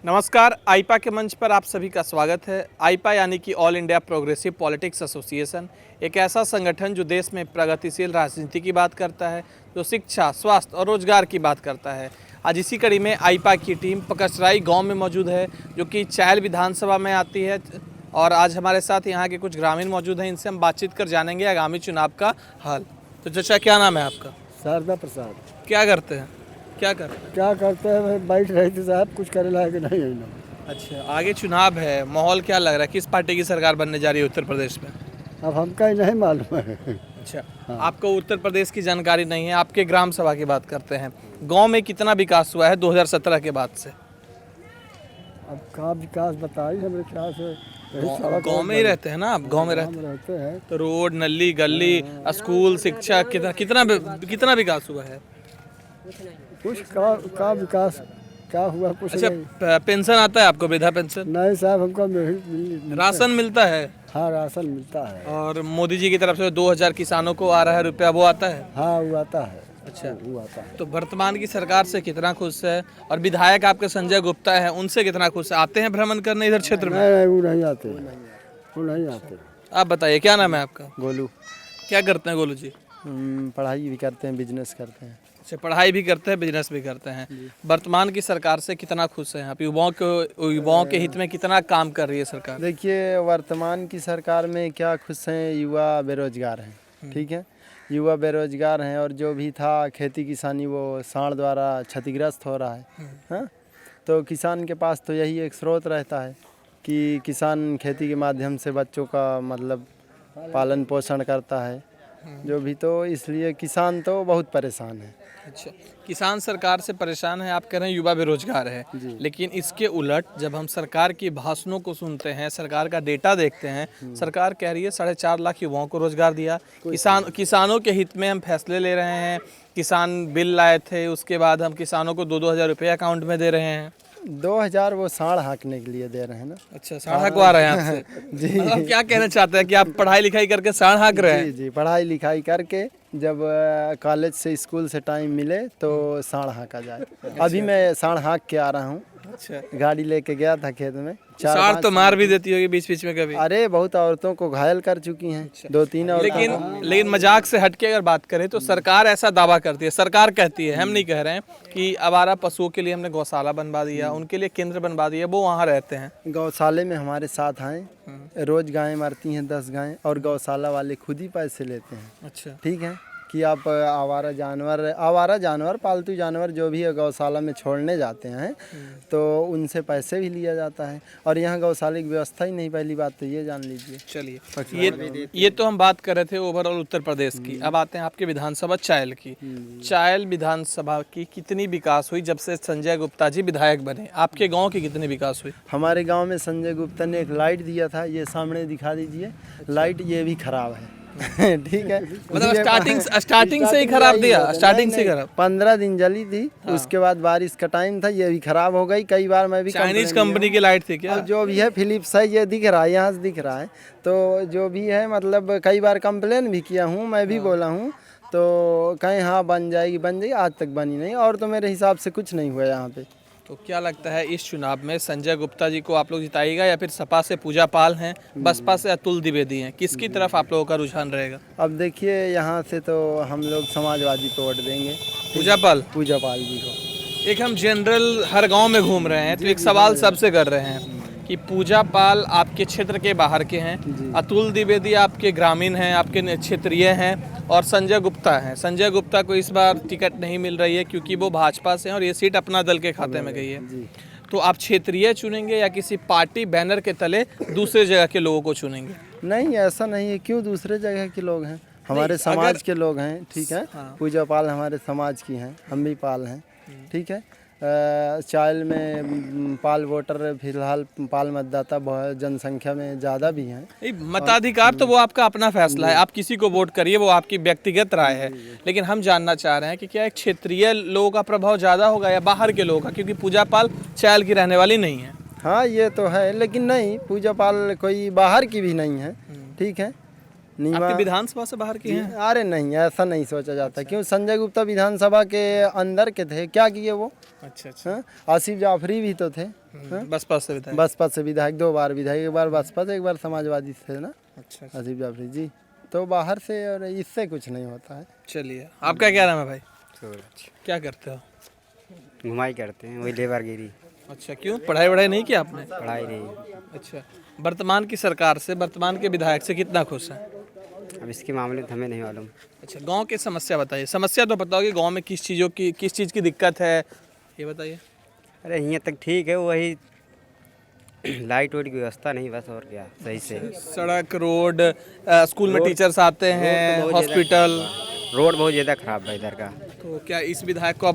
नमस्कार, आईपा के मंच पर आप सभी का स्वागत है। आईपा यानी कि all India progressive politics association एक ऐसा संगठन जो देश में प्रगतिशील राजनीति की बात करता है, जो शिक्षा, स्वास्थ्य और रोजगार की बात करता है। आज इसी कड़ी में आईपा की टीम पकसराई गांव में मौजूद है, जो कि चायल विधानसभा में आती है। और आज हमारे साथ यहाँ के कुछ ग्रामीण मौजूद हैं, इनसे हम बातचीत कर जानेंगे आगामी चुनाव का हाल। तो चाचा, क्या नाम है आपका? शारदा प्रसाद। क्या करते हैं? क्या करते हैं? भाई बैठ रहे थे साहब, कुछ करे लायक नहीं है ना। अच्छा, आगे चुनाव है, माहौल क्या लग रहा है? किस पार्टी की सरकार बनने जा रही है उत्तर प्रदेश में? अब हमका ही नहीं मालूम है। अच्छा, हाँ। आपको उत्तर प्रदेश की जानकारी नहीं है। आपके ग्राम सभा की बात करते हैं। गांव में कितना विकास हुआ है 2017 के बाद से? अब कहाँ विकास बताइए, हमारे ख्याल से गांव में ही रहते हैं ना आप? गांव में रहते हैं तो रोड, नली, गली, स्कूल, शिक्षा कितना विकास हुआ है? कुछ का विकास क्या हुआ, कुछ अच्छा, नहीं। पेंशन आता है आपको? वृद्धा पेंशन? नहीं साहब, हमको राशन मिलता है? हाँ, राशन मिलता है। और मोदी जी की तरफ से 2000 किसानों को आ रहा है रुपया, वो आता है? हाँ, वो आता है। अच्छा, वो आता है। तो वर्तमान की सरकार से कितना खुश है? और विधायक आपके संजय गुप्ता है, उनसे कितना खुश है? आते हैं भ्रमण करने इधर क्षेत्र में? नहीं, वो नहीं आते, वो नहीं आते। आप बताइए, क्या नाम है आपका? गोलू। क्या करते हैं गोलू जी? पढ़ाई भी करते हैं, बिजनेस करते हैं। अच्छा, पढ़ाई भी करते हैं, बिजनेस भी करते हैं। वर्तमान की सरकार से कितना खुश हैं आप? युवाओं के हित में कितना काम कर रही है सरकार? देखिए, वर्तमान की सरकार में क्या खुश हैं, युवा बेरोजगार हैं। ठीक है, युवा बेरोजगार हैं और जो भी था खेती किसानी वो सांड द्वारा क्षतिग्रस्त हो रहा है। हाँ, तो किसान के पास तो यही एक स्रोत रहता है कि किसान खेती के माध्यम से बच्चों का मतलब पालन पोषण करता है जो भी, तो इसलिए किसान तो बहुत परेशान है। अच्छा, किसान सरकार से परेशान है, आप कह रहे हैं युवा बेरोजगार है। लेकिन इसके उलट जब हम सरकार की भाषणों को सुनते हैं, सरकार का डेटा देखते हैं, सरकार कह रही है 4.5 लाख युवाओं को रोजगार दिया। किसानों के हित में हम फैसले ले रहे हैं। किसान बिल लाए थे, उसके बाद हम किसानों को 2-2 हज़ार रुपये अकाउंट में दे रहे हैं। 2000 वो सांड हाँकने के लिए दे रहे हैं ना। अच्छा, सांड हाँकवा रहे हैं आपसे? जी। मतलब क्या कहना चाहते हैं कि आप पढ़ाई लिखाई करके सांड हाँक रहे हैं? जी, पढ़ाई लिखाई करके जब कॉलेज से स्कूल से टाइम मिले तो सांड हाँका जाए। अभी मैं सांड हाँक के आ रहा हूँ। अच्छा, गाड़ी लेके गया था खेत में। सांड तो मार भी देती होगी बीच बीच में कभी? अरे बहुत औरतों को घायल कर चुकी हैं। 2-3 औरतें। लेकिन मजाक से हटके अगर बात करें तो सरकार ऐसा दावा करती है, सरकार कहती है, हम नहीं कह रहे हैं, कि आवारा पशुओं के लिए हमने गौशाला बनवा दिया, उनके लिए केंद्र बनवा दिया, वो वहाँ रहते हैं। गौशाले में हमारे साथ आए, रोज गायें मरती हैं 10 गायें, और गौशाला वाले खुद ही पैसे लेते हैं। अच्छा, ठीक है, कि आप आवारा जानवर पालतू जानवर जो भी है गौशाला में छोड़ने जाते हैं तो उनसे पैसे भी लिया जाता है। और यहाँ गौशाला की व्यवस्था ही नहीं, पहली बात तो ये जान लीजिए। चलिए, ये तो हम बात कर रहे थे ओवरऑल उत्तर प्रदेश की। अब आते हैं आपके विधानसभा चायल की। चायल विधानसभा की कितनी विकास हुई जब से संजय गुप्ता जी विधायक बने? आपके गाँव की कितनी विकास हुई? हमारे गाँव में संजय गुप्ता ने एक लाइट दिया था, ये सामने दिखा दीजिए लाइट, ये भी खराब है। ठीक है, मतलब स्टार्टिंग से ही खराब दिया? स्टार्टिंग से खराब? 15 दिन जली थी। हाँ। उसके बाद बारिश का टाइम था, ये भी खराब हो गई। कई बार मैं भी चाइनीज कंपनी की लाइट थी क्या? अब जो भी है फिलिप्स है, ये दिख रहा है, यहाँ से दिख रहा है। तो जो भी है मतलब कई बार कंप्लेन भी किया हूँ, मैं भी बोला हूँ, तो कहीं हाँ बन जाएगी, आज तक बनी नहीं। और तो मेरे हिसाब से कुछ नहीं हुआ यहाँ पे। तो क्या लगता है इस चुनाव में संजय गुप्ता जी को आप लोग जिताइएगा, या फिर सपा से पूजा पाल हैं, बसपा से अतुल द्विवेदी हैं? किसकी तरफ आप लोगों का रुझान रहेगा? अब देखिए, यहाँ से तो हम लोग समाजवादी को वोट देंगे, पूजा पाल जी को। एक हम जनरल हर गांव में घूम रहे हैं, तो एक सवाल सबसे कर रहे हैं कि पूजा पाल आपके क्षेत्र के बाहर के हैं, अतुल द्विवेदी आपके ग्रामीण हैं, आपके क्षेत्रीय हैं, और संजय गुप्ता हैं। संजय गुप्ता को इस बार टिकट नहीं मिल रही है क्योंकि वो भाजपा से हैं और ये सीट अपना दल के खाते में गई है। तो आप क्षेत्रीय चुनेंगे या किसी पार्टी बैनर के तले दूसरे जगह के लोगों को चुनेंगे? नहीं, ऐसा नहीं है। क्यों दूसरे जगह के लोग हैं, हमारे समाज के लोग हैं। ठीक है, हाँ। पूजा पाल हमारे समाज की हैं, हम भी पाल हैं। ठीक है, चायल में पाल वोटर फिलहाल पाल मतदाता बहुत जनसंख्या में ज़्यादा भी हैं। मताधिकार तो वो आपका अपना फैसला है, आप किसी को वोट करिए, वो आपकी व्यक्तिगत राय है। लेकिन हम जानना चाह रहे हैं कि क्या एक क्षेत्रीय लोगों का प्रभाव ज़्यादा होगा या बाहर के लोगों का, क्योंकि पूजा पाल चायल की रहने वाली नहीं है। हाँ, ये तो है, लेकिन नहीं, पूजा पाल कोई बाहर की भी नहीं है। ठीक है, आपकी विधानसभा से बाहर की हैं? अरे नहीं, ऐसा नहीं सोचा जाता। क्यों? संजय गुप्ता विधानसभा के अंदर के थे, क्या किए वो? अच्छा अच्छा। हाँ? आसिफ जाफरी भी तो थे, हाँ? बसपा से विधायक। बसपा से विधायक, 2 बार विधायक, एक बार बसपा से, एक बार समाजवादी से ना, अच्छा अच्छा। आसिफ जाफरी जी। तो बाहर से और इससे कुछ नहीं होता है। चलिए, आपका क्या नाम है भाई? क्या करते हो? घुमाई करते हैं, वही लेबरगिरी। अच्छा, क्यों? पढ़ाई वढ़ाई नहीं किया आपने? पढ़ाई नहीं। अच्छा, वर्तमान की सरकार से, वर्तमान के विधायक से कितना खुश हैं? अब इसके मामले में हमें नहीं मालूम। अच्छा, गांव की समस्या बताइए। समस्या तो बताओ कि गांव में किस चीज़ की दिक्कत है, ये बताइए। अरे यहाँ तक ठीक है, वही लाइट वाइट की व्यवस्था नहीं, बस और क्या सही से। सड़क, रोड, स्कूल में टीचर्स आते हैं, हॉस्पिटल। रोड बहुत ज़्यादा खराब है इधर का। तो क्या इस विधायक को आप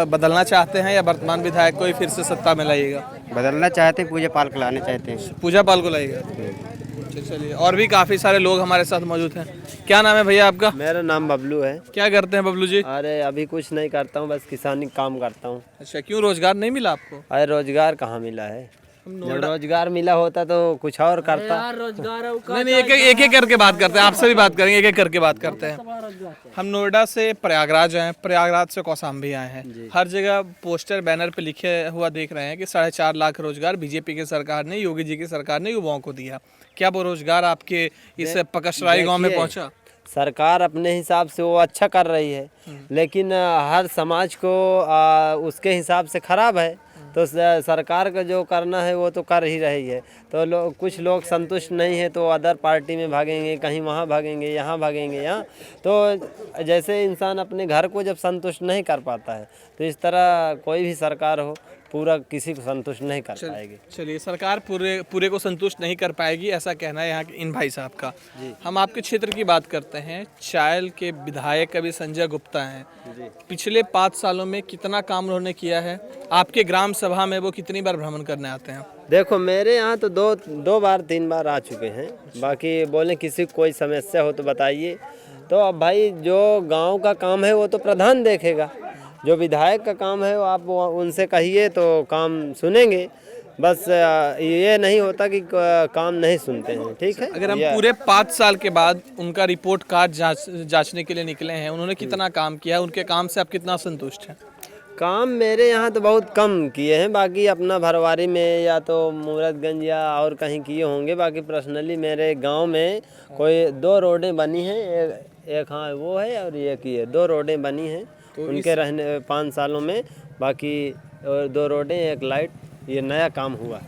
बदलना चाहते हैं या वर्तमान विधायक को ही फिर से सत्ता में लाइएगा? बदलना चाहते हैं, पूजा पाल को लाना चाहते हैं। पूजा पाल को लाइएगा। अच्छा, चलिए, और भी काफ़ी सारे लोग हमारे साथ मौजूद हैं। क्या नाम है भैया आपका? मेरा नाम बबलू है। क्या करते हैं बबलू जी? अरे अभी कुछ नहीं करता हूँ, बस किसानी काम करता हूँ। अच्छा, क्यों रोजगार नहीं मिला आपको? अरे रोजगार कहाँ मिला है? जब रोजगार मिला होता तो कुछ और करता। नहीं, एक एक करके बात करते हैं, आपसे भी बात करेंगे, एक एक करके बात करते हैं। हम नोएडा से प्रयागराज आए हैं, प्रयागराज से कौशाम्बी आए हैं। हर जगह पोस्टर बैनर पे लिखे हुआ देख रहे हैं कि 4.5 लाख रोजगार बीजेपी की सरकार ने, योगी जी की सरकार ने युवाओं को दिया। क्या वो रोजगार आपके इस पकसराई गांव में पहुंचा? सरकार अपने हिसाब से वो अच्छा कर रही है, लेकिन हर समाज को उसके हिसाब से खराब है। तो सरकार का जो करना है वो तो कर ही रही है। तो कुछ लोग संतुष्ट नहीं है तो अदर पार्टी में भागेंगे, कहीं वहाँ भागेंगे, यहाँ भागेंगे, यहाँ। तो जैसे इंसान अपने घर को जब संतुष्ट नहीं कर पाता है, तो इस तरह कोई भी सरकार हो पूरा किसी को संतुष्ट नहीं कर पाएगी। चलिए, सरकार पूरे को संतुष्ट नहीं कर पाएगी, ऐसा कहना है यहाँ के इन भाई साहब का। हम आपके क्षेत्र की बात करते हैं। चायल के विधायक अभी संजय गुप्ता हैं। पिछले 5 सालों में कितना काम उन्होंने किया है? आपके ग्राम सभा में वो कितनी बार भ्रमण करने आते हैं? देखो, मेरे यहाँ तो दो बार 3 बार आ चुके हैं। बाकी बोले किसी को कोई समस्या हो तो बताइए। तो अब भाई जो गांव का काम है वो तो प्रधान देखेगा, जो विधायक का काम है वो आप उनसे कहिए तो काम सुनेंगे। बस ये नहीं होता कि काम नहीं सुनते हैं। ठीक है, अगर हम पूरे 5 साल के बाद उनका रिपोर्ट कार्ड जांचने के लिए निकले हैं, उन्होंने कितना काम किया है, उनके काम से आप कितना संतुष्ट हैं? काम मेरे यहाँ तो बहुत कम किए हैं। बाकी अपना भरवारी में या तो मूरतगंज या और कहीं किए होंगे। बाकी पर्सनली मेरे गांव में कोई 2 रोडें बनी हैं। एक हाँ वो है और एक ये 2 रोडें बनी हैं उनके रहने 5 सालों में। बाकी 2 रोडें, 1 लाइट, ये नया काम हुआ।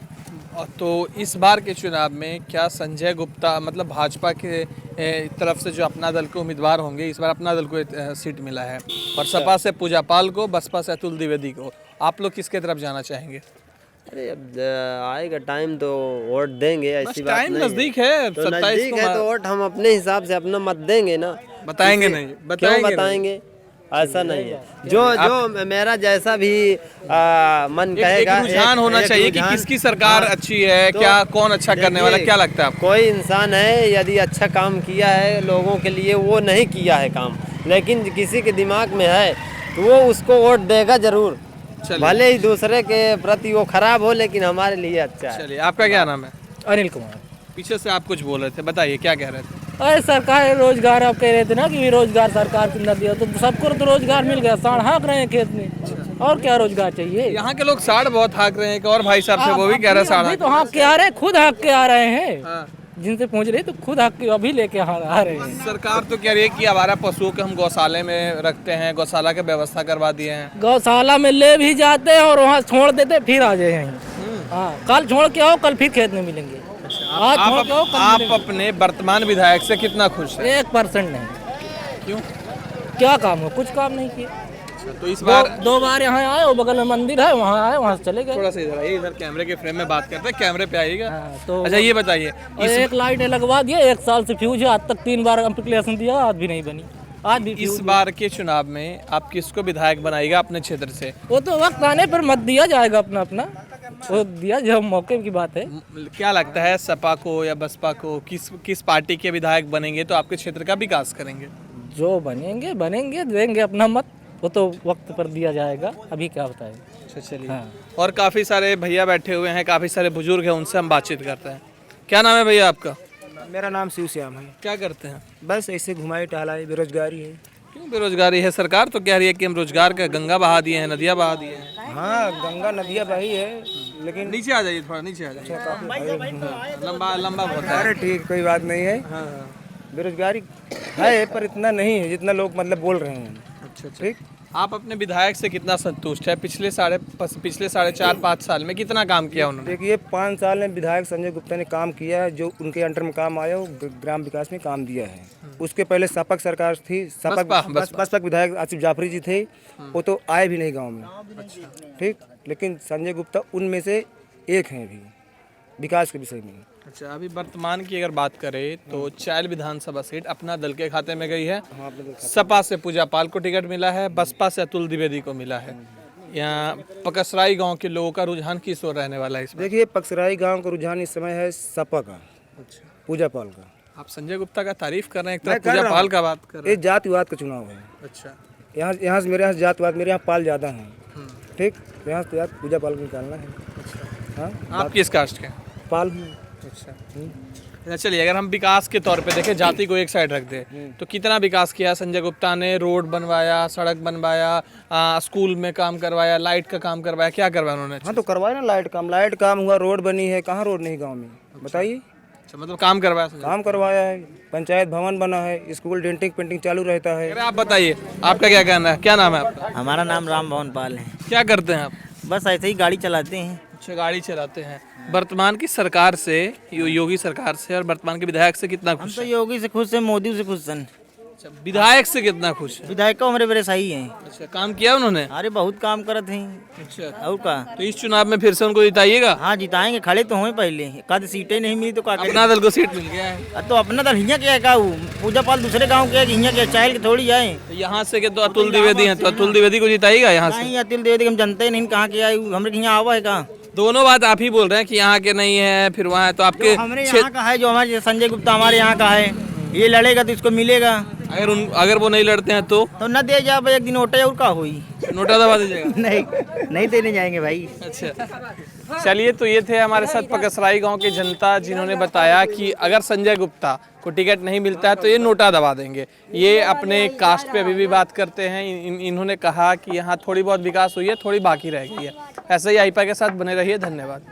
तो इस बार के चुनाव में क्या संजय गुप्ता, मतलब भाजपा के तरफ से जो अपना दल के उम्मीदवार होंगे, इस बार अपना दल को सीट मिला है और सपा से पूजा पाल को, बसपा से अतुल द्विवेदी को, आप लोग किसके तरफ जाना चाहेंगे? अरे अब आएगा टाइम तो वोट देंगे, ऐसी बात टाइम नहीं नजदीक है, तो नजदीक है तो वोट हम अपने हिसाब से अपना मत देंगे ना। बताएंगे नहीं? क्यों बताएंगे? ऐसा नहीं है। जो मेरा जैसा भी मन कहेगा, एक रुझान होना चाहिए कि किसकी सरकार अच्छी है, क्या कौन अच्छा करने वाला, क्या लगता है आपको? कोई इंसान है यदि अच्छा काम किया है लोगों के लिए, वो नहीं किया है काम, लेकिन किसी के दिमाग में है तो वो उसको वोट देगा जरूर। भले ही दूसरे के प्रति वो खराब हो, लेकिन हमारे लिए अच्छा है। चलिए, आपका क्या नाम है? अनिल कुमार। पीछे से आप कुछ बोल रहे थे, बताइए क्या कह रहे थे? अरे सरकार रोजगार, आप कह रहे थे ना कि रोजगार सरकार ने दिया, तो सबको तो रोजगार मिल गया। साढ़ हाँक रहे हैं खेत में, और क्या रोजगार चाहिए? यहाँ के लोग साढ़ बहुत हाँक रहे हैं। एक और भाई साहब थे, वो भी कह रहे साढ़ तो हाँक के आ रहे हैं, खुद हाँक के आ रहे हैं। हाँ। जिनसे पहुँच रहे तो खुद हाँक के अभी लेके आ रहे हैं। सरकार तो कह रही है कि आवारा पशुओं के हम गौशाले में रखते हैं, गौशाला की व्यवस्था करवा दिए हैं। गौशाला में ले भी जाते हैं और वहाँ छोड़ देते, फिर आ जाए यहीं। हाँ, कल छोड़ के आओ, कल फिर खेत में मिलेंगे। आज छोड़ के आओ, कल आप अपने वर्तमान विधायक से कितना खुश हैं? 1% नहीं। क्यों? क्या काम हो? कुछ काम नहीं किया। तो इस बार 2 बार यहाँ आए, वो बगल में मंदिर है, वहाँ आए, वहाँ से चले गए। थोड़ा सा इधर आइए, इधर कैमरे के फ्रेम में बात करते हैं, कैमरे पे आइएगा। तो अच्छा, ये बताइए, एक लाइट लगवा दिया, 1 साल से फ्यूज है, आज तक 3 बार एप्लीकेशन दिया, आज भी नहीं बनी। आज भी इस बार के चुनाव में आप किसको विधायक बनाएगा अपने क्षेत्र से? वो तो वक्त आने पर मत दिया जाएगा अपना अपना, वो दिया जब मौके की बात है। क्या लगता है, सपा को या बसपा को, किस पार्टी के विधायक बनेंगे तो आपके क्षेत्र का विकास करेंगे? जो बनेंगे देंगे अपना मत, वो तो वक्त पर दिया जाएगा, अभी क्या बताएं। अच्छा, चलिए। हाँ। और काफ़ी सारे भैया बैठे हुए हैं, काफ़ी सारे बुजुर्ग हैं, उनसे हम बातचीत करते हैं। क्या नाम है भैया आपका? मेरा नाम शिव श्याम है। क्या करते हैं? बस ऐसे घुमाई टहलाई, बेरोजगारी है। क्यों बेरोजगारी है? सरकार तो कह रही है कि हम रोजगार का गंगा बहा दिए हैं, नदियाँ बहा दिए हैं। हाँ, गंगा नदियाँ बही है, लेकिन नीचे आ जाइए, थोड़ा नीचे आ जाइए। लंबा लंबा बहुत है। अरे ठीक, कोई बात नहीं है। हाँ हाँ। बेरोजगारी है पर इतना नहीं है जितना लोग मतलब बोल रहे हैं। अच्छा अच्छा। ठीक। आप अपने विधायक से कितना संतुष्ट है? पिछले 4.5 साल में कितना काम किया उन्होंने? देखिए 5 साल में विधायक संजय गुप्ता ने काम किया है, जो उनके अंडर में काम आया वो ग्राम विकास में काम दिया है। उसके पहले सपक सरकार थी, बसपा विधायक आसिफ जाफरी जी थे, वो तो आए भी नहीं गाँव में। ठीक, लेकिन संजय गुप्ता उनमें से एक हैं भी विकास के विषय में। अच्छा, अभी वर्तमान की अगर बात करें तो चायल विधानसभा सीट अपना दल के खाते में गई है। सपा से पूजा पाल को टिकट मिला है, बसपा से अतुल द्विवेदी को मिला है। यहाँ पकसराई गांव के लोगों का रुझान किस ओर रहने वाला है इसमें? देखिए पकसराई गांव का रुझान इस समय है सपा का, पूजा पाल का। आप संजय गुप्ता का तारीफ कर रहे हैं, एक तरफ पूजा पाल का बात कर रहे ये जातिवाद का चुनाव है। अच्छा, यहाँ से मेरे यहाँ जातिवाद, मेरे यहाँ पाल ज़्यादा हैं। ठीक, यहाँ से पूजा पाल को निकालना है। हाँ, आप किस कास्ट के हैं? पाल हूँ। अच्छा, चलिए अगर हम विकास के तौर पे देखें, जाति को एक साइड रख दें, तो कितना विकास किया संजय गुप्ता ने? रोड बनवाया, सड़क बनवाया, स्कूल में काम करवाया, लाइट का काम करवाया, क्या करवाया उन्होंने? हाँ तो करवाया ना, लाइट काम हुआ, रोड बनी है। कहाँ रोड नहीं गांव में, बताइए। अच्छा, मतलब काम करवाया संजय? काम करवाया है, पंचायत भवन बना है, स्कूल डेंटिंग पेंटिंग चालू रहता है। अरे आप बताइए, आपका क्या कहना है? क्या नाम है आपका? हमारा नाम राम भवन पाल है। क्या करते हैं आप? बस ऐसे ही गाड़ी चलाते हैं। अच्छा, गाड़ी चलाते हैं। वर्तमान की सरकार से, योगी सरकार से और वर्तमान के विधायक से कितना हम खुश तो हैं? योगी से खुश हैं, मोदी से खुश हैं। अच्छा, विधायक से कितना खुश है? विधायक को हमारे बड़े सही हैं। अच्छा, काम किया उन्होंने? अरे बहुत काम करते हैं। अच्छा, और का तो इस चुनाव में फिर से उनको जिताइएगा? हाँ जिताएंगे, खड़े तो हुए पहले, कद सीटें नहीं मिली तो का अपना दल को सीट मिल गया है। तो अपना दल हियाँ क्या है का पूजा पाल दूसरे गाँव के है, हियाँ के चायल के थोड़ी जाए। तो यहाँ से के तो अतुल द्विवेदी हैं, तो अतुल द्विवेदी को जिताइएगा यहाँ से? नहीं अतुल देवी हम जानते ही नहीं कहाँ के आए, हमारे यहाँ आवा है कहाँ। दोनों बात आप ही बोल रहे हैं कि यहाँ के नहीं है, फिर वहाँ है, तो आपके हमारे यहाँ का है, जो हमारे संजय गुप्ता हमारे यहाँ का है, ये लड़ेगा तो इसको मिलेगा। अगर वो नहीं लड़ते हैं तो न दे जा एक दिन नोटा और का हुई। नोटा दबा दीजिएगा? नहीं देने जाएंगे भाई। अच्छा, चलिए, तो ये थे हमारे साथ पकसराई गांव की जनता, जिन्होंने बताया कि अगर संजय गुप्ता को टिकट नहीं मिलता है तो ये नोटा दबा देंगे। ये अपने कास्ट पे अभी भी बात करते हैं। इन्होंने कहा कि यहाँ थोड़ी बहुत विकास हुई है, थोड़ी बाकी रह गई है। ऐसे ही आईपा के साथ बने रहिए। धन्यवाद।